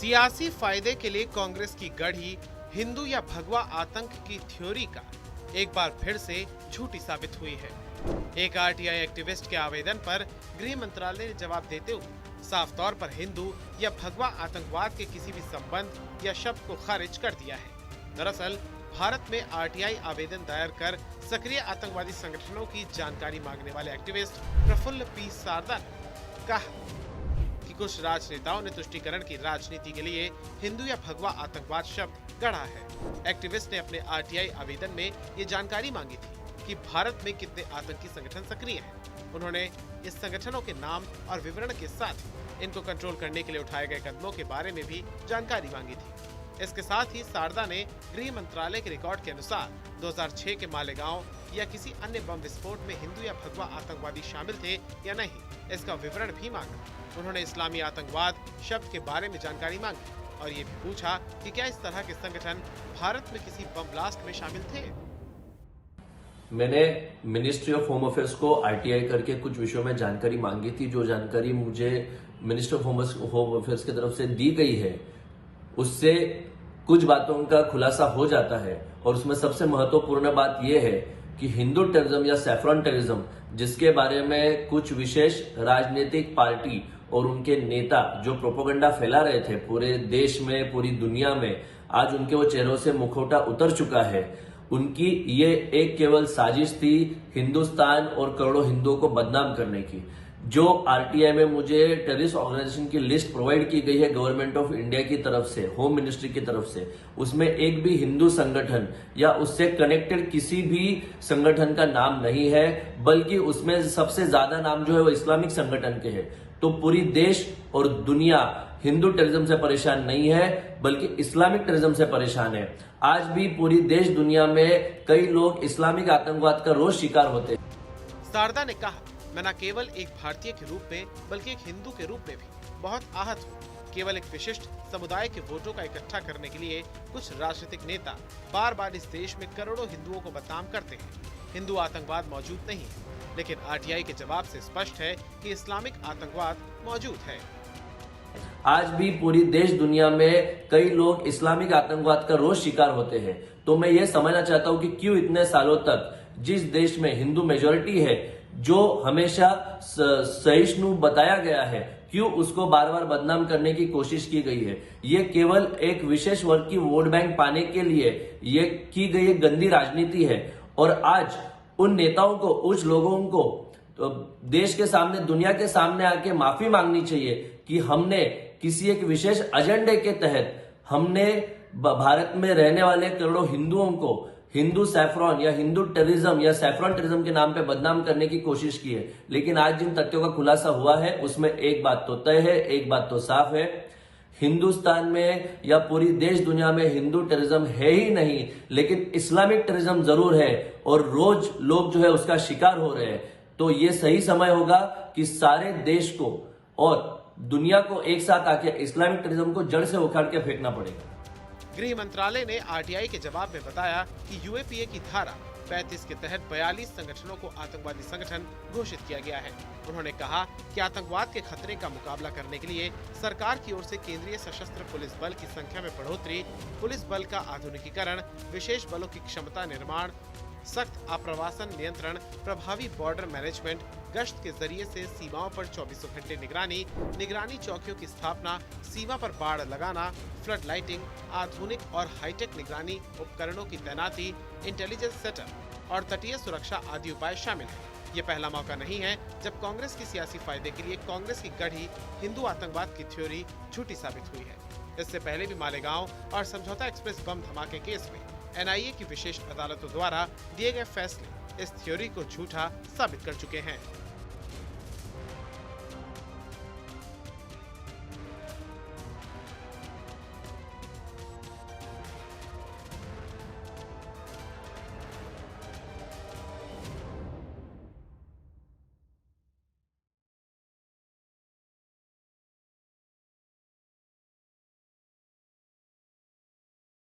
सियासी फायदे के लिए कांग्रेस की गढ़ी हिंदू या भगवा आतंक की थ्योरी का एक बार फिर से झूठी साबित हुई है। एक आरटीआई एक्टिविस्ट के आवेदन पर गृह मंत्रालय ने जवाब देते हुए साफ तौर पर हिंदू या भगवा आतंकवाद के किसी भी संबंध या शब्द को खारिज कर दिया है। दरअसल भारत में आरटीआई आवेदन दायर कर सक्रिय आतंकवादी संगठनों की जानकारी मांगने वाले एक्टिविस्ट प्रफुल्ल पी सारदा ने कहा कि कुछ राजनेताओं ने तुष्टीकरण की राजनीति के लिए हिंदू या भगवा आतंकवाद शब्द गढ़ा है। एक्टिविस्ट ने अपने आरटीआई आवेदन में ये जानकारी मांगी थी कि भारत में कितने आतंकी संगठन सक्रिय हैं। उन्होंने इस संगठनों के नाम और विवरण के साथ इनको कंट्रोल करने के लिए उठाए गए कदमों के बारे में भी जानकारी मांगी थी। इसके साथ ही सारदा ने गृह मंत्रालय के रिकॉर्ड के अनुसार 2006 के मालेगांव या किसी अन्य बम विस्फोट में हिंदू या भगवा आतंकवादी शामिल थे या नहीं, इसका विवरण भी मांगा। उन्होंने इस्लामी आतंकवाद शब्द के बारे में जानकारी मांगी और ये भी पूछा कि क्या इस तरह के संगठन भारत में किसी बम ब्लास्ट में शामिल थे। मैंने मिनिस्ट्री ऑफ होम अफेयर्स को आरटीआई करके कुछ विषयों में जानकारी मांगी थी। जो जानकारी मुझे मिनिस्ट्री ऑफ होम अफेयर्स की तरफ से दी गई है उससे कुछ बातों का खुलासा हो जाता है और उसमें सबसे महत्वपूर्ण बात यह है कि हिंदू टेररिज्म या सैफरन टेररिज्म, जिसके बारे में कुछ विशेष राजनीतिक पार्टी और उनके नेता जो प्रोपेगेंडा फैला रहे थे पूरे देश में, पूरी दुनिया में, आज उनके वो चेहरों से मुखौटा उतर चुका है। उनकी ये एक केवल साजिश थी हिंदुस्तान और करोड़ों हिंदुओं को बदनाम करने की। जो आरटीआई में मुझे टेररिस्ट ऑर्गेनाइजेशन की लिस्ट प्रोवाइड की गई है गवर्नमेंट ऑफ इंडिया की तरफ से, होम मिनिस्ट्री की तरफ से, उसमें एक भी हिंदू संगठन या उससे कनेक्टेड किसी भी संगठन का नाम नहीं है, बल्कि उसमें सबसे ज्यादा नाम जो है वो इस्लामिक संगठन के हैं। तो पूरी देश और दुनिया हिंदू टेररिज्म से परेशान नहीं है बल्कि इस्लामिक टेररिज्म से परेशान है। आज भी पूरी देश दुनिया में कई लोग इस्लामिक आतंकवाद का रोज शिकार होते हैं। सारदा ने कहा, मैं न केवल एक भारतीय के रूप में बल्कि एक हिंदू के रूप में भी बहुत आहत हूँ। केवल एक विशिष्ट समुदाय के वोटों का इकट्ठा करने के लिए कुछ राजनीतिक नेता बार बार इस देश में करोड़ों हिंदुओं को बदनाम करते हैं। हिंदू आतंकवाद मौजूद नहीं है, लेकिन आरटीआई के जवाब से स्पष्ट है कि इस्लामिक आतंकवाद मौजूद है। आज भी पूरी देश दुनिया में कई लोग इस्लामिक आतंकवाद का रोज शिकार होते हैं। तो मैं ये समझना चाहता हूँ कि क्यों इतने सालों तक जिस देश में हिंदू मेजोरिटी है, जो हमेशा सहिष्णु बताया गया है, क्यों उसको बार बार बदनाम करने की कोशिश की गई है। ये केवल एक विशेष वर्ग की वोट बैंक पाने के लिए ये की गई एक गंदी राजनीति है। और आज उन नेताओं को, उस लोगों को तो देश के सामने, दुनिया के सामने आके माफी मांगनी चाहिए कि हमने किसी एक विशेष एजेंडे के तहत हमने भारत में रहने वाले करोड़ों हिंदुओं को हिंदू सैफरन या हिंदू टेररिज्म या सैफरन टेररिज्म के नाम पे बदनाम करने की कोशिश की है। लेकिन आज जिन तथ्यों का खुलासा हुआ है उसमें एक बात तो तय है, एक बात तो साफ है, हिंदुस्तान में या पूरी देश दुनिया में हिंदू टेररिज्म है ही नहीं, लेकिन इस्लामिक टेररिज्म जरूर है और रोज लोग जो है उसका शिकार हो रहे हैं। तो ये सही समय होगा कि सारे देश को और दुनिया को एक साथ आके इस्लामिक टेररिज्म को जड़ से उखाड़ के फेंकना पड़ेगा। गृह मंत्रालय ने आरटीआई के जवाब में बताया कि यूएपीए की धारा 35 के तहत 42 संगठनों को आतंकवादी संगठन घोषित किया गया है। उन्होंने कहा कि आतंकवाद के खतरे का मुकाबला करने के लिए सरकार की ओर से केंद्रीय सशस्त्र पुलिस बल की संख्या में बढ़ोतरी, पुलिस बल का आधुनिकीकरण, विशेष बलों की क्षमता निर्माण, सख्त आप्रवासन नियंत्रण, प्रभावी बॉर्डर मैनेजमेंट, गश्त के जरिए से सीमाओं पर 24 घंटे निगरानी चौकियों की स्थापना, सीमा पर बाड़ लगाना, फ्लड लाइटिंग, आधुनिक और हाईटेक निगरानी उपकरणों की तैनाती, इंटेलिजेंस सेटअप और तटीय सुरक्षा आदि उपाय शामिल हैं। ये पहला मौका नहीं है जब कांग्रेस की सियासी फायदे के लिए कांग्रेस की गढ़ी हिंदू आतंकवाद की थ्योरी झूठी साबित हुई है। इससे पहले भी मालेगांव और समझौता एक्सप्रेस बम धमाके केस में एनआईए की विशेष अदालतों द्वारा दिए गए फैसले इस थ्योरी को झूठा साबित कर चुके हैं।